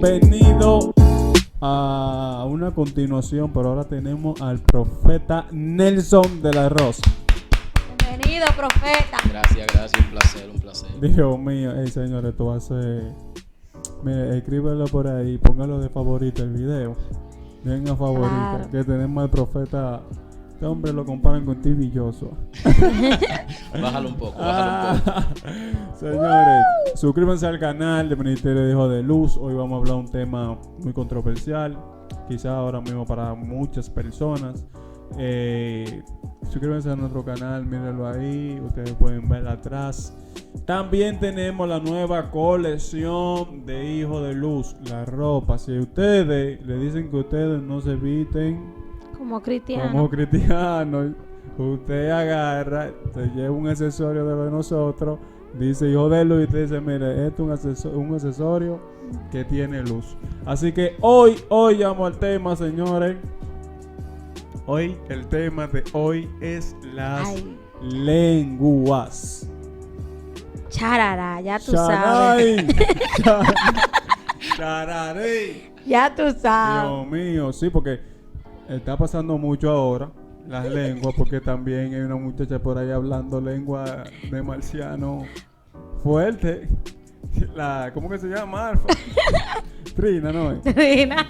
Bienvenido a una continuación, pero ahora tenemos al profeta Nelson de la Rosa. Bienvenido, profeta. Gracias, un placer. Dios mío, señores, esto va a ser... Mire, escríbelo por ahí, póngalo de favorito el video. Den a favorito, claro, que tenemos al profeta. Este hombre lo comparan con Stevie Joshua. Bájalo un poco. Señores, suscríbanse al canal del Ministerio de Hijos de Luz. Hoy vamos a hablar de un tema muy controversial, quizás ahora mismo para muchas personas. Suscríbanse a nuestro canal, mírenlo ahí, ustedes pueden ver atrás. También tenemos la nueva colección de Hijos de Luz, la ropa. Si ustedes le dicen que ustedes no se visten como cristiano, usted agarra, se lleva un accesorio de lo de nosotros, dice Hijo de Luz, y usted dice, mire, esto es un accesorio que tiene luz. Así que hoy llamo al tema, señores. Hoy, el tema de hoy es las lenguas. Charará, ya tú sabes. Chararay. Ya tú sabes. Dios mío, sí, porque está pasando mucho ahora las lenguas, porque también hay una muchacha por ahí hablando lengua de marciano fuerte. ¿Cómo que se llama? Alfa. Trina, ¿no? Trina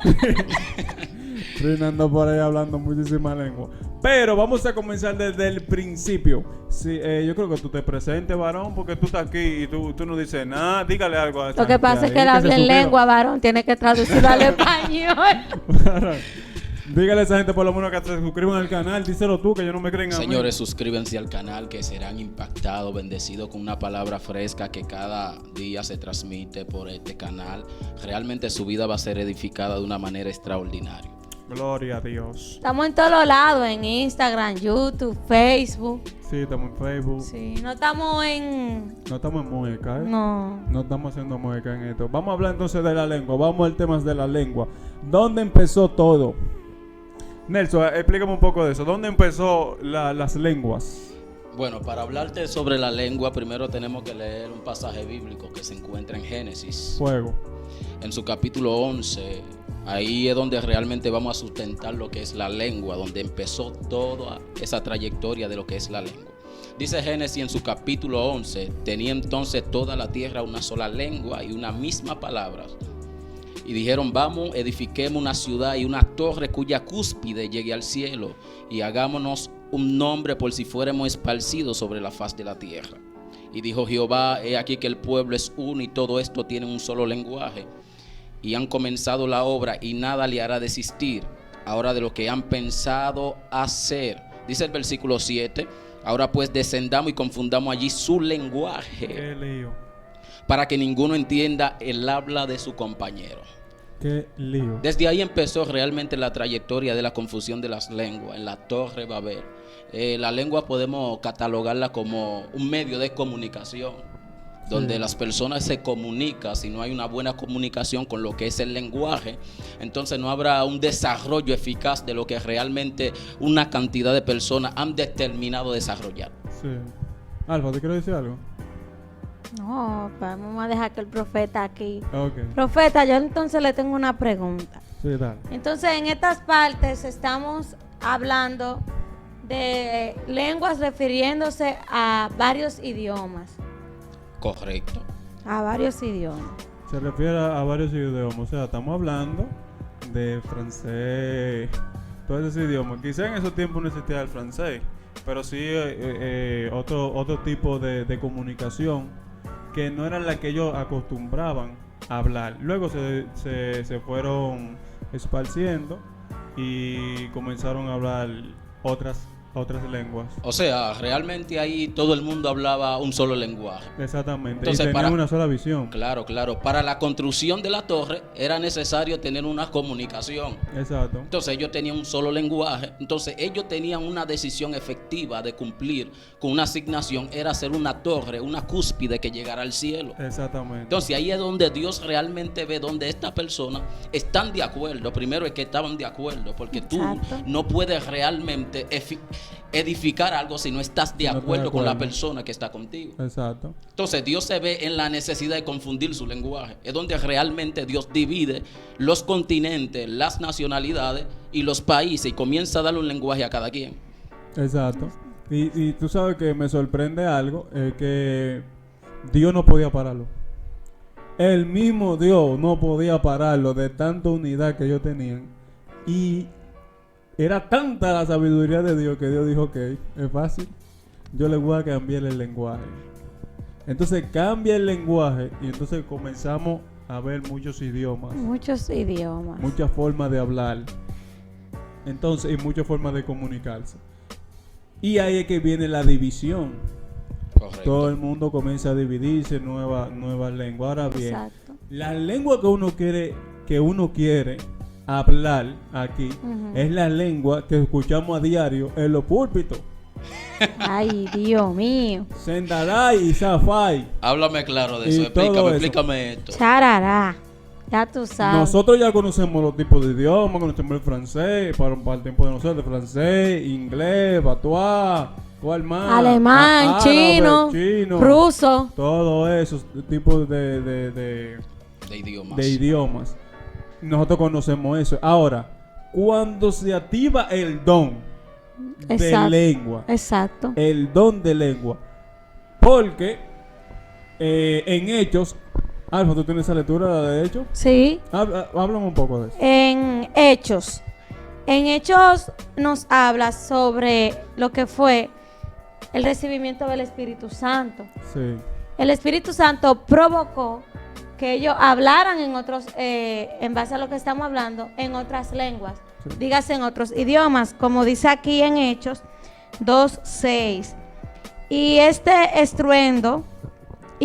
anda por ahí hablando muchísima lengua. Pero vamos a comenzar desde el principio. Sí, yo creo que tú te presentes, varón, porque tú estás aquí y tú no dices nada. Dígale algo a esta Lo que pasa es que él habla en lengua, varón. Tiene que traducirlo al español. Dígale a esa gente por lo menos que se suscriban al canal. Díselo tú, que yo no me creen a mí. Señores, suscríbanse al canal, que serán impactados, bendecidos con una palabra fresca que cada día se transmite por este canal. Realmente su vida va a ser edificada de una manera extraordinaria. Gloria a Dios. Estamos en todos lados, en Instagram, YouTube, Facebook. Sí, estamos en Facebook. Sí, no estamos en... No estamos en mueca, ¿eh? No. No estamos haciendo mueca en esto. Vamos a hablar entonces de la lengua. Vamos al tema de la lengua. ¿Dónde empezó todo? Nelson, explícame un poco de eso. ¿Dónde empezó las lenguas? Bueno, para hablarte sobre la lengua, primero tenemos que leer un pasaje bíblico que se encuentra en Génesis. Fuego. En su capítulo 11, ahí es donde realmente vamos a sustentar lo que es la lengua, donde empezó toda esa trayectoria de lo que es la lengua. Dice Génesis en su capítulo 11, tenía entonces toda la tierra una sola lengua y una misma palabra. Y dijeron, vamos, edifiquemos una ciudad y una torre cuya cúspide llegue al cielo, y hagámonos un nombre por si fuéramos esparcidos sobre la faz de la tierra. Y dijo Jehová, he aquí que el pueblo es uno y todo esto tiene un solo lenguaje. Y han comenzado la obra y nada le hará desistir ahora de lo que han pensado hacer. Dice el versículo 7, ahora pues descendamos y confundamos allí su lenguaje. Qué lío. Para que ninguno entienda el habla de su compañero. Qué lío. Desde ahí empezó realmente la trayectoria de la confusión de las lenguas en la Torre Babel. La lengua podemos catalogarla como un medio de comunicación, donde las personas se comunican. Si no hay una buena comunicación con lo que es el lenguaje, entonces no habrá un desarrollo eficaz de lo que realmente una cantidad de personas han determinado desarrollar. Sí. Alfa, ¿te quiero decir algo? No, vamos a dejar que el profeta aquí. Ok. Profeta, yo entonces le tengo una pregunta. Sí, dale. Entonces, en estas partes estamos hablando de lenguas refiriéndose a varios idiomas. Correcto. A varios idiomas. Se refiere a varios idiomas. O sea, estamos hablando de francés, todos esos idiomas. Quizá en esos tiempos no existía el francés, pero sí otro tipo de comunicación que no era la que ellos acostumbraban a hablar. Luego se fueron esparciendo y comenzaron a hablar otras lenguas. O sea, realmente ahí todo el mundo hablaba un solo lenguaje. Exactamente. Entonces, y tenían una sola visión. Claro. Para la construcción de la torre era necesario tener una comunicación. Exacto. Entonces ellos tenían un solo lenguaje. Entonces ellos tenían una decisión efectiva de cumplir con una asignación. Era hacer una torre, una cúspide que llegara al cielo. Exactamente. Entonces ahí es donde Dios realmente ve donde estas personas están de acuerdo. Primero es que estaban de acuerdo, porque tú Exacto. no puedes realmente edificar algo si no estás de No estoy de acuerdo con la acuerdo. persona que está contigo. Exacto. Entonces Dios se ve en la necesidad de confundir su lenguaje. Es donde realmente Dios divide los continentes, las nacionalidades y los países y comienza a darle un lenguaje a cada quien. Exacto. Y tú sabes que me sorprende algo, que Dios no podía pararlo. El mismo Dios no podía pararlo de tanta unidad que ellos tenían. Y era tanta la sabiduría de Dios que Dios dijo, ok, es fácil, yo le voy a cambiar el lenguaje. Entonces cambia el lenguaje y entonces comenzamos a ver muchos idiomas, Muchos idiomas. muchas formas de hablar. Entonces, y muchas formas de comunicarse. Y ahí es que viene la división. Correcto. Todo el mundo comienza a dividirse, nuevas lenguas. Ahora bien, Exacto. la lengua que uno quiere hablar aquí Ujú. es la lengua que escuchamos a diario en los púlpitos. Ay, Dios mío. Sendaray y Safai. Háblame claro de Y eso. todo eso. Explícame esto. Charará. Ya tú sabes. Nosotros ya conocemos los tipos de idiomas, conocemos el francés, para el tiempo de nosotros, francés, inglés, patuá, ¿cuál más? Alemán, Árabe, chino, ruso. todos esos tipos De idiomas. de idiomas. Nosotros conocemos eso. Ahora, cuando se activa el don de Exacto. lengua, Exacto. el don de lengua, porque en Hechos, Alfa, ¿tú tienes esa lectura de Hechos? Sí. Háblame un poco de eso. En Hechos. En Hechos nos habla sobre lo que fue el recibimiento del Espíritu Santo. Sí. El Espíritu Santo provocó que ellos hablaran en otros, en base a lo que estamos hablando, en otras lenguas. Sí. Dígase en otros idiomas, como dice aquí en Hechos 2:6. Y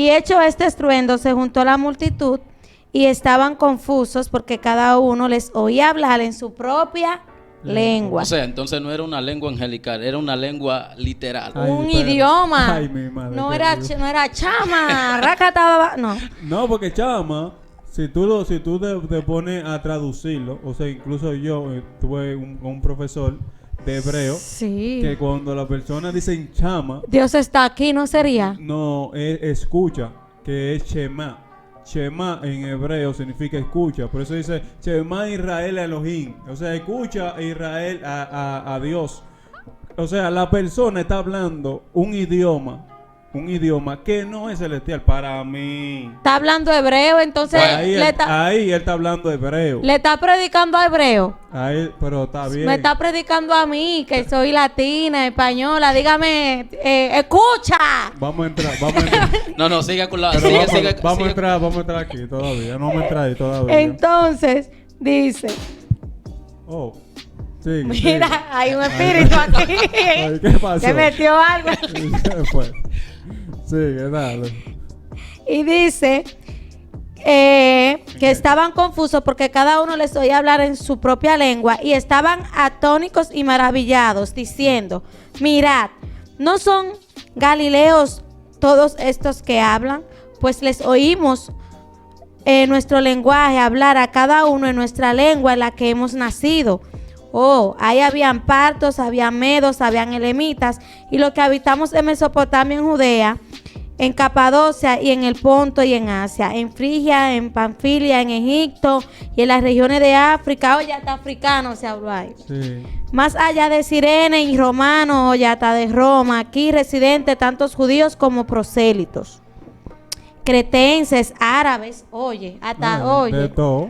hecho este estruendo, se juntó la multitud y estaban confusos porque cada uno les oía hablar en su propia lengua. O sea, entonces no era una lengua angelical, era una lengua literal. Ay, Un espera. idioma. Ay, mi madre, no qué era lío. no era chama, racataba, no. No, porque chama, si tú te pones a traducirlo, o sea, incluso yo tuve un profesor de hebreo Sí. que cuando la persona dice chama, Dios está aquí, ¿no sería? no escucha, que es Shema. Shema en hebreo significa escucha, por eso dice Shema Israel Elohim, o sea, escucha Israel a Dios. O sea, la persona está hablando un idioma que no es celestial para mí. Está hablando hebreo, entonces Ahí, le está ahí él está hablando hebreo. le está predicando a hebreo. Ahí, pero está bien. Me está predicando a mí, que soy latina, española. Dígame, escucha. Vamos a entrar. No, siga con la. Pero Sigue, vamos a entrar aquí todavía. No vamos a entrar ahí todavía. Entonces, dice, Oh, sigue, mira, hay un espíritu aquí. Ay, ¿qué pasó? Se metió algo. sigue. ¿Qué fue? Sigue, dale. Y dice que estaban confusos porque cada uno les oía hablar en su propia lengua y estaban atónicos y maravillados, diciendo, mirad, ¿no son galileos todos estos que hablan? Pues les oímos nuestro lenguaje hablar a cada uno en nuestra lengua en la que hemos nacido. Oh, ahí habían partos, habían medos, habían elemitas, y los que habitamos en Mesopotamia, en Judea, en Capadocia y en el Ponto y en Asia, en Frigia, en Panfilia, en Egipto y en las regiones de África. Oye, hasta africano se habló ahí. Sí. Más allá de Cirene y Romano, oye, hasta de Roma, aquí residentes tantos judíos como prosélitos, cretenses, árabes, oye, hasta, De oye. todo.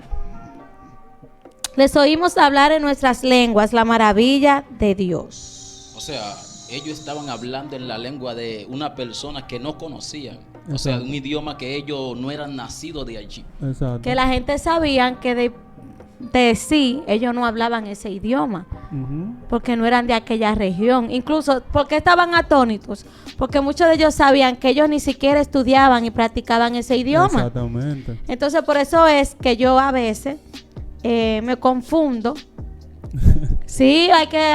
Les oímos hablar en nuestras lenguas la maravilla de Dios. O sea, ellos estaban hablando en la lengua de una persona que no conocían. O sea, Exacto. un idioma que ellos no eran nacidos de allí. Exacto. Que la gente sabía que de sí ellos no hablaban ese idioma, Ujú. porque no eran de aquella región. Incluso, ¿por qué estaban atónitos? Porque muchos de ellos sabían que ellos ni siquiera estudiaban y practicaban ese idioma. Exactamente. Entonces, por eso es que yo a veces me confundo. Sí,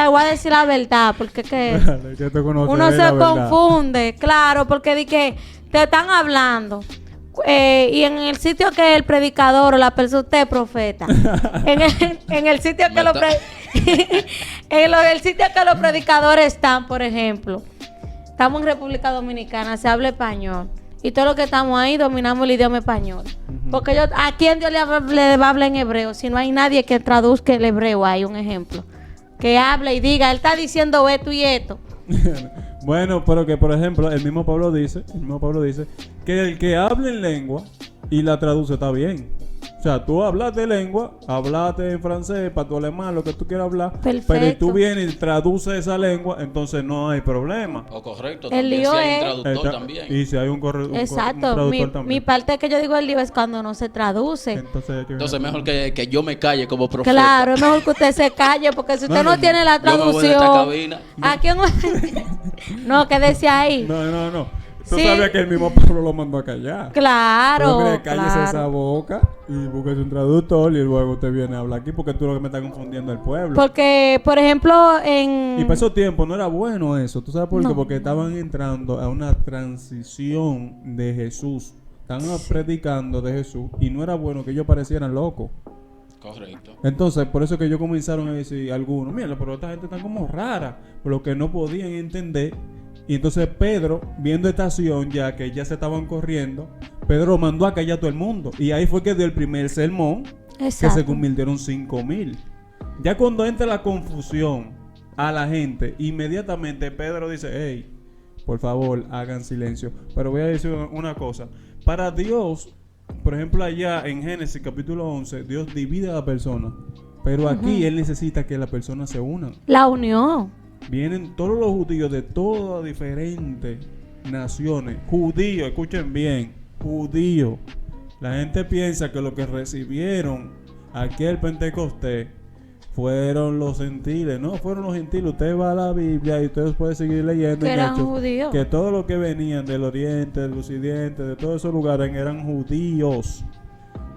voy a decir la verdad, porque que Dale, que tú conoces uno la se verdad. confunde, claro, porque di que te están hablando. Y en el sitio que el predicador o la persona, usted es profeta. en el sitio que el sitio que los predicadores están, por ejemplo, estamos en República Dominicana, se habla español. Y todos los que estamos ahí dominamos el idioma español. Porque ¿a quién Dios le va a hablar en hebreo? Si no hay nadie que traduzca el hebreo, hay un ejemplo. Que hable y diga, él está diciendo esto y esto. Bueno, pero que por ejemplo, el mismo Pablo dice que el que hable en lengua y la traduce está bien. O sea, tú hablas de lengua, hablaste en francés, para tu alemán, lo que tú quieras hablar. Perfecto. Pero tú vienes y traduces esa lengua, entonces no hay problema. O correcto, El también lío si hay es- un traductor también. Y si hay un Exacto. traductor Mi también. parte que yo digo el lío es cuando no se traduce. Entonces mejor que yo me calle como profeta. Claro, es mejor que usted se calle, porque si usted no, No, no, tiene la Yo me voy de esta traducción. cabina. ¿A quién? No, quédese ahí. No. Tú Sí. sabías que el mismo Pablo lo mandó a callar. Claro. Pero mire, cállese claro. esa boca y búsquese un traductor y luego usted viene a hablar aquí porque tú lo que me estás confundiendo el pueblo. Porque, por ejemplo, en... Y para esos tiempos no era bueno eso. ¿Tú sabes por qué? No. Porque estaban entrando a una transición de Jesús. Estaban predicando de Jesús y no era bueno que ellos parecieran locos. Correcto. Entonces, por eso que ellos comenzaron a decir algunos, mira, pero esta gente está como rara, por lo que no podían entender. Y entonces Pedro, viendo esta acción ya que ya se estaban corriendo, Pedro mandó a callar a todo el mundo. Y ahí fue que dio el primer sermón, que Exacto. se convirtieron 5,000. Ya cuando entra la confusión a la gente, inmediatamente Pedro dice, hey, por favor, hagan silencio. Pero voy a decir una cosa. Para Dios, por ejemplo, allá en Génesis capítulo 11, Dios divide a la persona. Pero aquí Él necesita que las personas se unan. La unión. Vienen todos los judíos de todas diferentes naciones. Judíos, escuchen bien, judíos. La gente piensa que lo que recibieron aquí el Pentecostés fueron los gentiles. No, fueron los gentiles. Usted va a la Biblia y usted puede seguir leyendo Que en eran Hechos, judíos. que todos los que venían del oriente, del occidente, de todos esos lugares eran judíos.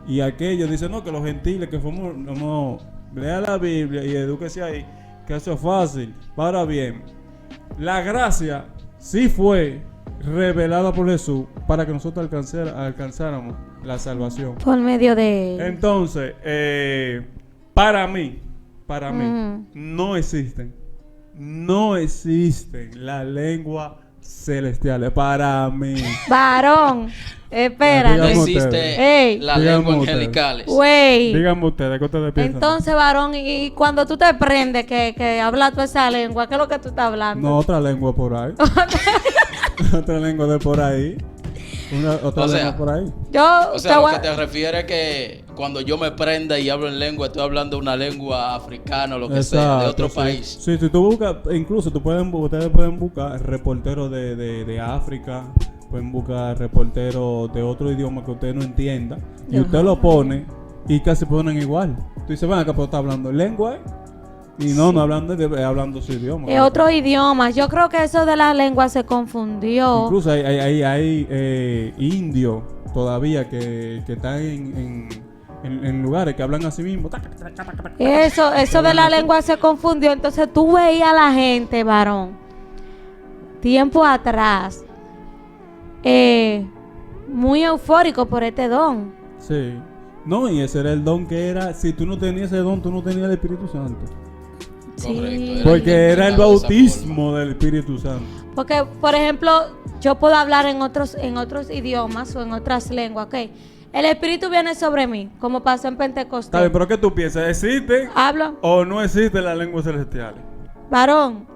Y aquellos dicen, no, que los gentiles que fuimos, no, lea la Biblia y edúquese ahí, que eso es fácil. Ahora bien, la gracia sí fue revelada por Jesús para que nosotros alcanzáramos la salvación. Por medio de... Entonces, para mí, Ujú. no existen las lenguas celestiales. Para mí. Varón. No Espérate. Dígame existe ustedes. Ey. la Dígame lengua ustedes. angelicales. Güey. Díganme ustedes, ¿qué ustedes piensan? Entonces, varón, y cuando tú te prendes que hablas toda esa lengua, ¿qué es lo que tú estás hablando? No, otra lengua por ahí. Otra lengua de por ahí. Otra O sea, lengua por ahí. Yo O sea, lo que te refiere que cuando yo me prenda y hablo en lengua, estoy hablando una lengua africana o lo que sea, de otro sí. país. Sí, si tú buscas, incluso ustedes pueden buscar reporteros de África, pueden buscar reporteros de otro idioma que usted no entienda, y Ajá. usted lo pone y casi ponen igual. Tú dices, ven acá, pero está hablando lengua, y no hablando su idioma. otro idioma. Yo creo que eso de la lengua se confundió. Incluso hay indios todavía que están en lugares que hablan así mismo. Eso de la lengua se confundió. Entonces tú veías a la gente, varón, tiempo atrás, muy eufórico por este don. Sí. No, y ese era el don que era. Si tú no tenías ese don, tú no tenías el Espíritu Santo. Sí. Correcto, Porque era el interpretado de esa bautismo del Espíritu Santo. Porque, por ejemplo, yo puedo hablar en otros idiomas o en otras lenguas, ¿ok? El Espíritu viene sobre mí, como pasó en Está bien, Pentecostés. pero ¿qué tú piensas? ¿Existen Hablo, o no existen las lenguas celestiales? varón,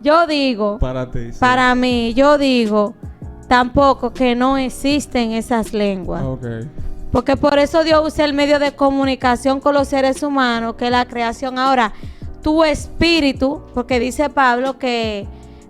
yo digo, Para ti. sí. para mí, yo digo tampoco que no existen esas lenguas. Ok. Porque por eso Dios usa el medio de comunicación con los seres humanos, que es la creación. Ahora, tu espíritu, porque dice Pablo que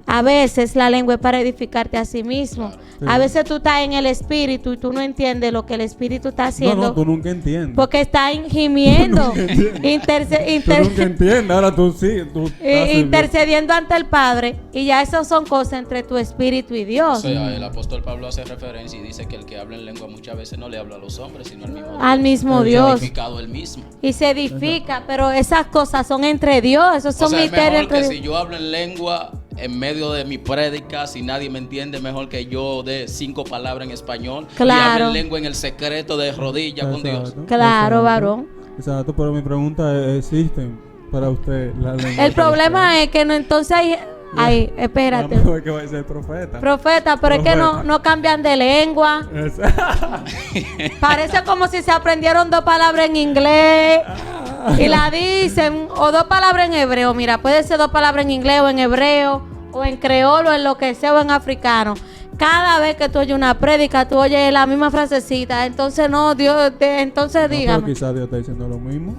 a veces la lengua es para edificarte a sí mismo. Claro. Sí. A veces tú estás en el espíritu y tú no entiendes lo que el espíritu está haciendo. No, tú nunca entiendes. Porque está gimiendo, Tú nunca entiendes. Ahora tú sí. Tú estás intercediendo ante el Padre. Y ya esas son cosas entre tu espíritu y O Dios. sea, el apóstol Pablo hace referencia y dice que el que habla en lengua muchas veces no le habla a los hombres, sino al mismo Dios. Al mismo Se ha Dios. edificado él mismo. Y se edifica, pero esas cosas son entre Dios. Esos O son sea, es misterios mejor que entre si yo hablo en lengua en medio de mi prédica, si nadie me entiende, mejor que yo dé 5 palabras en español y Claro. hable en lengua en el secreto de rodillas con Dios. Exacto, Claro, exacto. varón. Exacto, pero mi pregunta es, ¿existen para usted las lenguas? El problema es que no, entonces hay... Ay, espérate. Vamos a ver que va a ser profeta. Profeta, pero es que no cambian de lengua. Parece como si se aprendieron 2 palabras en inglés y la dicen, o 2 palabras en hebreo. Mira, puede ser 2 palabras en inglés o en hebreo, o en creolo, en lo que sea, o en africano. Cada vez que tú oyes una prédica, tú oyes la misma frasecita. Entonces, no, Dios, entonces No, dígame. pero quizás Dios está diciendo lo mismo.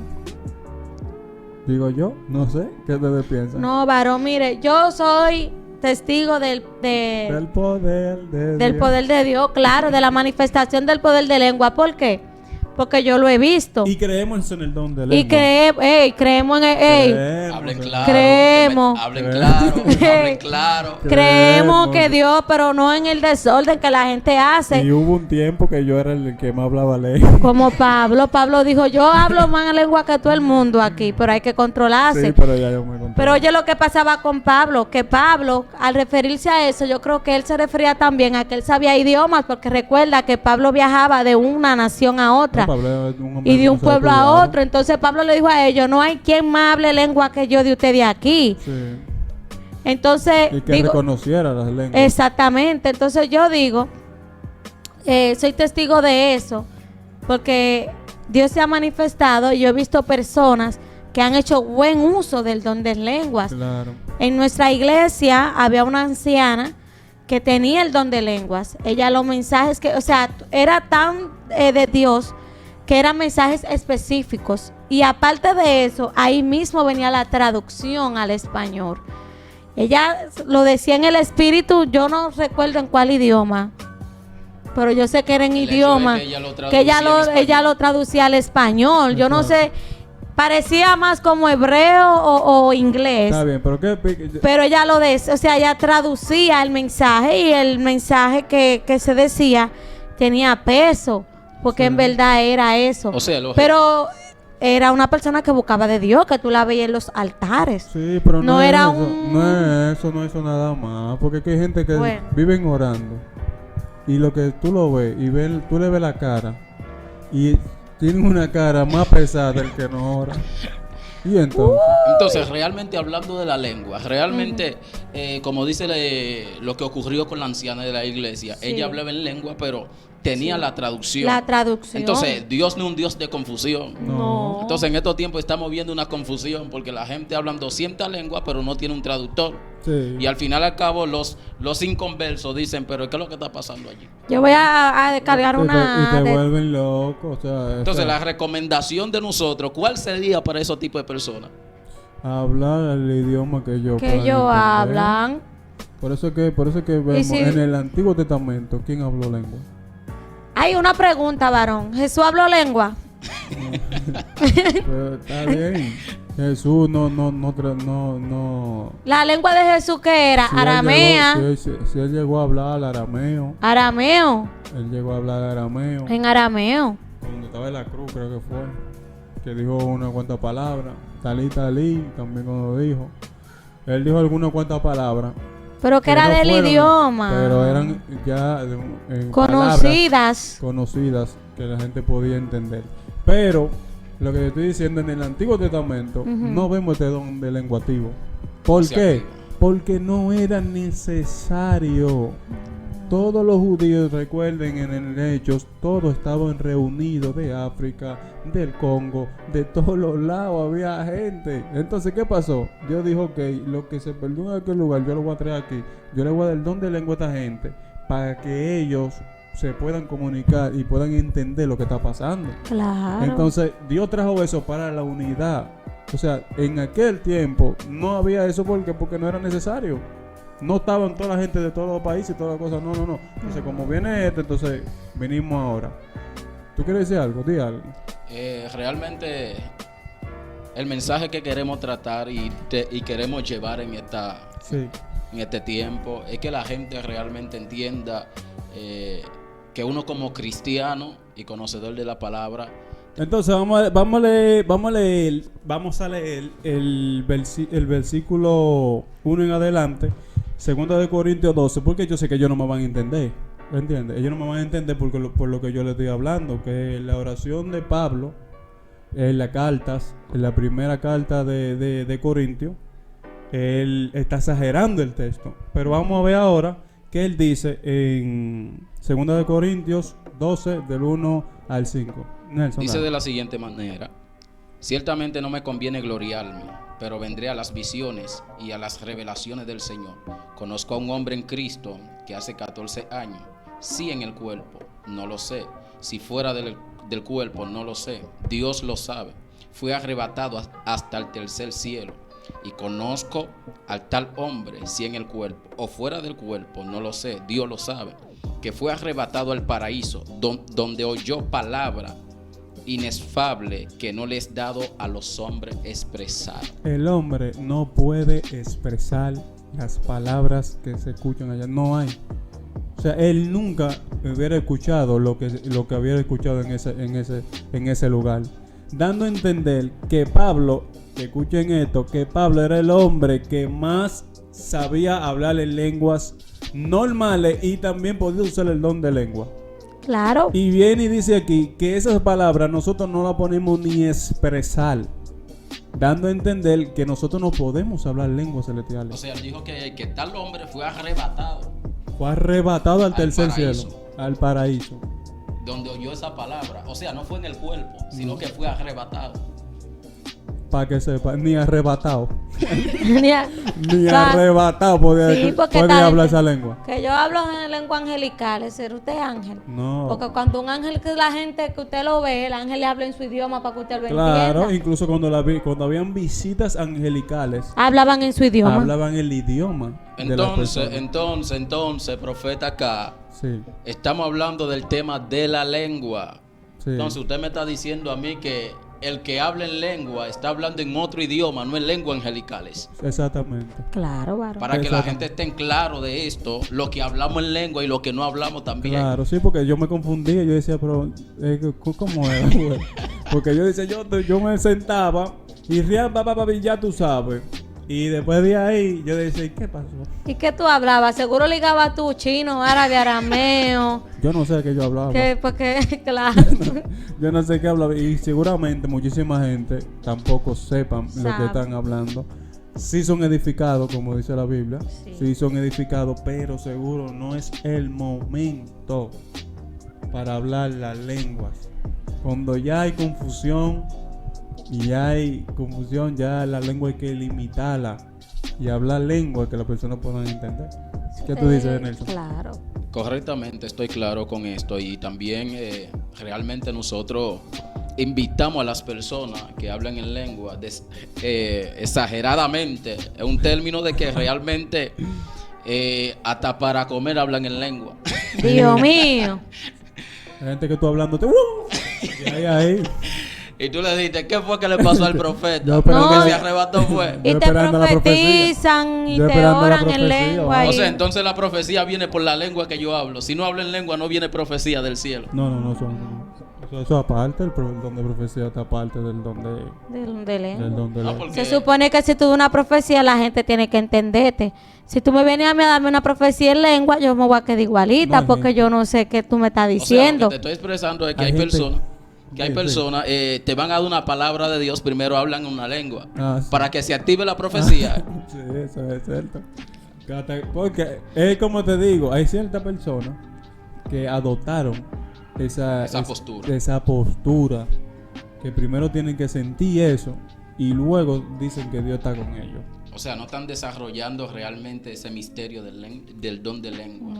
Digo yo, no sé, ¿qué ustedes piensan? No, varón, mire, yo soy testigo Del poder de del Dios. poder de Dios, claro, de la manifestación del poder de lengua. ¿Por qué? Porque yo lo he visto. Y creemos en el don de Y lengua. creemos en Hablen Creemos. claro. Creemos. Hablen claro. Hablen claro. creemos que Dios, pero no en el desorden que la gente hace. Y hubo un tiempo que yo era el que más hablaba lengua. Como Pablo dijo, yo hablo más lengua que todo el mundo aquí, pero hay que controlarse. Sí, pero ya yo me controlo. Pero oye lo que pasaba con Pablo, que Pablo, al referirse a eso, yo creo que él se refería también a que él sabía idiomas, porque recuerda que Pablo viajaba de una nación a otra. No, Pablo es un hombre Y de un que sabe pueblo a cuidado. otro. Entonces Pablo le dijo a ellos, no hay quien más hable lengua que yo de ustedes aquí. Sí. Entonces, Y que digo, reconociera las lenguas. exactamente. Entonces yo digo, soy testigo de eso, porque Dios se ha manifestado y yo he visto personas que han hecho buen uso del don de lenguas. Claro. En nuestra iglesia había una anciana que tenía el don de lenguas. Ella los mensajes que, o sea, era tan de Dios que eran mensajes específicos. Y aparte de eso, ahí mismo venía la traducción al español. Ella lo decía en el espíritu, yo no recuerdo en cuál idioma, pero yo sé que era en El hecho de idioma, que ella lo que traducía ella en lo, español. ella lo traducía al español. Yo no Exacto. sé, parecía más como hebreo o inglés. Está bien, pero qué. Pero ella o sea, ella traducía el mensaje y el mensaje que se decía tenía peso, porque en verdad era eso. O sea, pero era una persona que buscaba de Dios, que tú la veías en los altares. Sí, pero No no, era es eso, un- no es eso, no es eso nada más. Porque aquí hay gente que Bueno. viven orando. Y lo que tú lo ves, y tú le ves la cara. Y tienen una cara más pesada del que no ora. Y entonces. Entonces, realmente hablando de la lengua, realmente, como dice lo que ocurrió con la anciana de la iglesia, Sí. ella hablaba en lengua, pero tenía la traducción. La traducción. Entonces, Dios no es un Dios de confusión. no. Entonces, en estos tiempos estamos viendo una confusión porque la gente habla 200 lenguas, pero no tiene un traductor. Sí. Y al final, al cabo, los inconversos dicen, pero ¿qué es lo que está pasando allí? Yo voy a descargar Y te una... de- vuelven locos. O sea, Entonces, la recomendación de nosotros, ¿cuál sería para esos tipos de personas? hablar el idioma que yo que pueda ellos entender. hablan. Por eso es que vemos si- en el Antiguo Testamento quién habló lengua. Hay una pregunta, varón. ¿Jesús habló lengua? Pero está bien. Jesús no. La lengua de Jesús, ¿qué era? Si él Aramea. llegó- si él llegó a hablar arameo, Arameo. él llegó a hablar arameo. En arameo. Cuando estaba en la cruz, creo que fue. Que dijo unas cuantas palabras. Talí, también cuando dijo. Él dijo algunas cuantas palabras. Pero que era no del fueron, idioma. Pero eran ya en Conocidas. palabras conocidas que la gente podía entender. Pero lo que te estoy diciendo, en el Antiguo Testamento no vemos este don de lenguativo. ¿Por Se qué? activa. Porque no era necesario. Todos los judíos, recuerden, en el Hechos, todos estaban reunidos de África, del Congo, de todos los lados había gente. Entonces, ¿qué pasó? Dios dijo, ok, lo que se perdió en aquel lugar, yo lo voy a traer aquí. Yo le voy a dar el don de lengua a esta gente para que ellos se puedan comunicar y puedan entender lo que está pasando. Claro. Entonces, Dios trajo eso para la unidad. O sea, en aquel tiempo no había eso porque no era necesario. No estaban toda la gente de todos los países y todas las cosas. No. Entonces, como viene entonces venimos ahora. ¿Tú quieres decir algo? Di algo. Realmente, el mensaje que queremos tratar y queremos llevar en Sí. este tiempo es que la gente realmente entienda que uno como cristiano y conocedor de la palabra. Entonces, vamos a leer el versículo 1 en adelante. Segunda de Corintios 12, porque yo sé que ellos no me van a entender. ¿Entiendes? Ellos no me van a entender por lo que yo les estoy hablando, que la oración de Pablo en la primera carta de Corintios, él está exagerando el texto. Pero vamos a ver ahora qué él dice en 2 de Corintios 12, del 1 al 5. Nelson, Dice dale. de la siguiente manera: ciertamente no me conviene gloriarme, pero vendré a las visiones y a las revelaciones del Señor. Conozco a un hombre en Cristo que hace 14 años, sí en el cuerpo, no lo sé. Si fuera del cuerpo, no lo sé. Dios lo sabe. Fue arrebatado hasta el tercer cielo. Y conozco al tal hombre, si en el cuerpo o fuera del cuerpo, no lo sé. Dios lo sabe. Que fue arrebatado al paraíso, donde oyó palabra inefable que no les dado a los hombres expresar. El hombre no puede expresar las palabras que se escuchan allá. No hay. O sea, él nunca hubiera escuchado lo que había escuchado en ese lugar. Dando a entender que Pablo, que escuchen esto, que Pablo era el hombre que más sabía hablar en lenguas normales y también podía usar el don de lengua. Claro. Y viene y dice aquí que esas palabras nosotros no las ponemos ni expresar, dando a entender que nosotros no podemos hablar lenguas O celestiales. sea, él dijo que tal hombre fue arrebatado, Fue arrebatado al tercer paraíso. cielo, al paraíso. donde oyó esa palabra. O sea, no fue en el cuerpo, sino que fue arrebatado. Para que sepa, ni arrebatado. Mira, Ni pa- arrebatado podía, Sí, porque podía tal- hablar esa lengua. que yo hablo en lengua angelical, ¿ser usted ángel? No. Porque cuando un ángel, que la gente que usted lo ve, el ángel le habla en su idioma para que usted lo Claro, entienda. incluso cuando habían visitas angelicales, Hablaban en su idioma. hablaban el idioma de las personas. Entonces, profeta acá, Sí, estamos hablando del tema de la lengua. sí. Entonces, usted me está diciendo a mí que el que habla en lengua está hablando en otro idioma, no en lenguas angelicales. Exactamente. Claro, varón. Para que la Exacto. gente esté en claro de esto, lo que hablamos en lengua y lo que no hablamos también. Claro, sí, porque yo me confundía. Yo decía, pero, ¿cómo era, güey? Porque yo decía, yo me sentaba y ya tú sabes. Y después de ahí, yo decía, ¿y qué pasó? ¿Y qué tú hablabas? Seguro ligabas tú chino, árabe, arameo. Yo no sé qué yo hablaba. Que, porque, claro. Yo no sé qué hablaba. Y seguramente muchísima gente tampoco sepan lo que Sabe. están hablando. Sí son edificados, como dice la Biblia. Sí. Sí son edificados, pero seguro no es el momento para hablar las lenguas. Cuando ya hay confusión, ya la lengua hay que limitarla y hablar lengua que las personas puedan entender. ¿Qué tú dices, Nelson? Claro. Correctamente, estoy claro con esto. Y también realmente nosotros invitamos a las personas que hablan en lengua exageradamente. Es un término de que realmente hasta para comer hablan en lengua. Dios mío. La gente que tú hablando, y ahí. Y tú le dijiste, ¿qué fue que le pasó al profeta? Yo esperando Que la- se arrebató fue. Yo Y te esperando la profecía. profetizan y Yo te esperando la oran en profecía, lengua. vamos. O y- sea, entonces la profecía viene por la lengua que yo hablo. Si no hablo en lengua, no viene profecía del cielo. No, eso aparte, el don de profecía está aparte del don de lengua. del don de No, la- porque- Se supone que si tú das una profecía, la gente tiene que entenderte. Si tú me vienes a mí a darme una profecía en lengua, yo me voy a quedar igualita No, porque gente. yo no sé qué tú me estás O sea, diciendo. lo que te estoy expresando es que Hay hay gente- personas Sí, sí. te van a dar una palabra de Dios, primero hablan una lengua Ah, sí. para que se active la profecía. Sí, eso es cierto. Porque es como te digo, hay ciertas personas que adoptaron esa postura, que primero tienen que sentir eso y luego dicen que Dios está con ellos. O sea, no están desarrollando realmente ese misterio del don de lengua.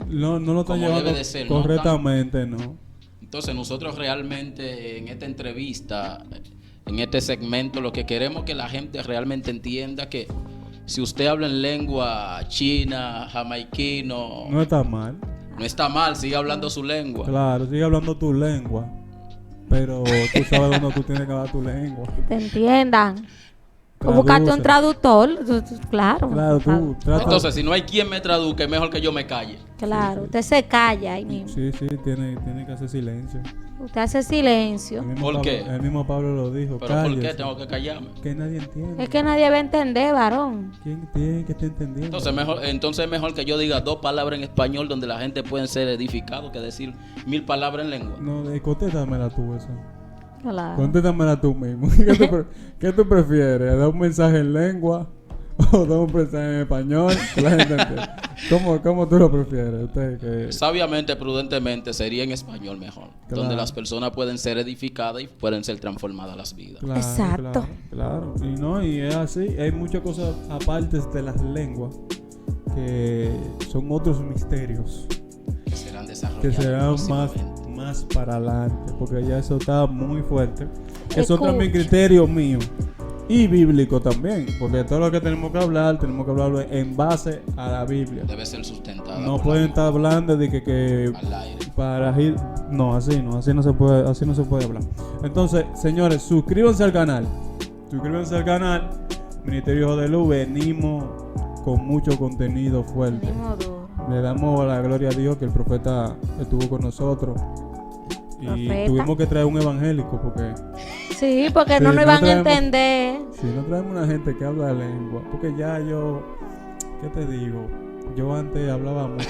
No lo están Como llevando debe de ser, ¿no? correctamente, no. Entonces nosotros realmente en esta entrevista, en este segmento, lo que queremos es que la gente realmente entienda que si usted habla en lengua china, jamaiquino, No está mal. no está mal, sigue hablando su lengua. Claro, sigue hablando tu lengua, pero tú sabes dónde tú tienes que hablar tu lengua. Que te entiendan. O buscarte un traductor. Claro. Claro, tú trata. Entonces, si no hay quien me traduzca, es mejor que yo me calle. Claro. Usted se calla ahí mismo. Sí, tiene que hacer silencio. Usted hace silencio. El mismo ¿Por Pablo, qué? El mismo Pablo lo dijo. Pero ¿por qué cállese, tengo que callarme? que nadie entiende. Es que nadie va a entender, varón. ¿Quién tiene que estar entendiendo? Entonces es mejor que yo diga 2 palabras en español donde la gente puede ser edificado que decir 1000 palabras en lengua. No, contéstamela tú esa. Claro. Contéstamela tú mismo. ¿Qué tú prefieres? ¿Dar un mensaje en lengua o dar un mensaje en español? Que la gente entienda. ¿Cómo tú lo prefieres? Usted que... Sabiamente, prudentemente, sería en español mejor. Claro. Donde las personas pueden ser edificadas y pueden ser transformadas las vidas. Claro, Exacto. Claro. Y es así. Hay muchas cosas aparte de las lenguas que son otros misterios Que serán que desarrolladas serán próximamente. más para adelante, porque ya eso está muy fuerte. Eso Escucha. también criterio mío y bíblico también, porque todo lo que tenemos que hablarlo en base a la Biblia. Debe ser sustentada. No por pueden la estar hablando de que al aire. para ir, no, así no se puede hablar. Entonces, señores, suscríbanse al canal. Ministerio Hijo de Luz, venimos con mucho contenido fuerte. Venimos duro. Le damos la gloria a Dios que el profeta estuvo con nosotros. Y Profeta. tuvimos que traer un evangélico porque Sí, porque Sí, no nos no iban a traemos- entender. si no traemos una gente que habla lengua, porque ya yo, ¿qué te digo? Yo antes hablaba mucho,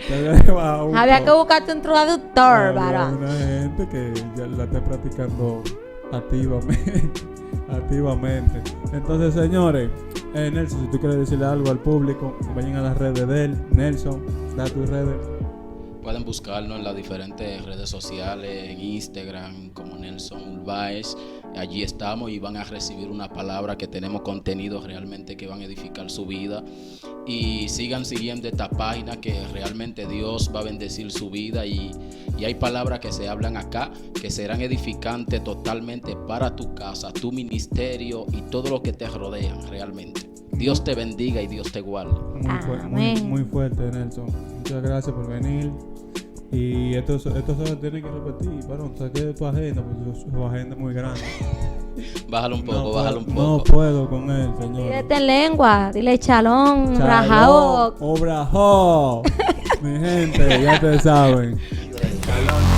pero ya he bajado un Había que poco. buscarte un traductor, Había varón. una gente que ya la está practicando activamente. Entonces, señores, Nelson, si tú quieres decirle algo al público, vayan a las redes de él. Nelson, da tus redes. Pueden buscarnos en las diferentes redes sociales, en Instagram como Nelson Ulvaez. Allí estamos y van a recibir una palabra que tenemos contenidos realmente que van a edificar su vida. Y sigan siguiendo esta página que realmente Dios va a bendecir su vida. Y hay palabras que se hablan acá que serán edificantes totalmente para tu casa, tu ministerio y todo lo que te rodean realmente. Dios te bendiga y Dios te guarde. Amén. Muy fuerte, Nelson. Muchas gracias por venir. Y esto se tiene que repetir. Bueno, saqué de tu agenda, porque su agenda es muy grande. Bájalo un poco, No bájalo un puedo- poco. No puedo con él, señor. Dile en lengua. Dile chalón, rajao. Obrajó. Mi gente, ya te saben. Escalón.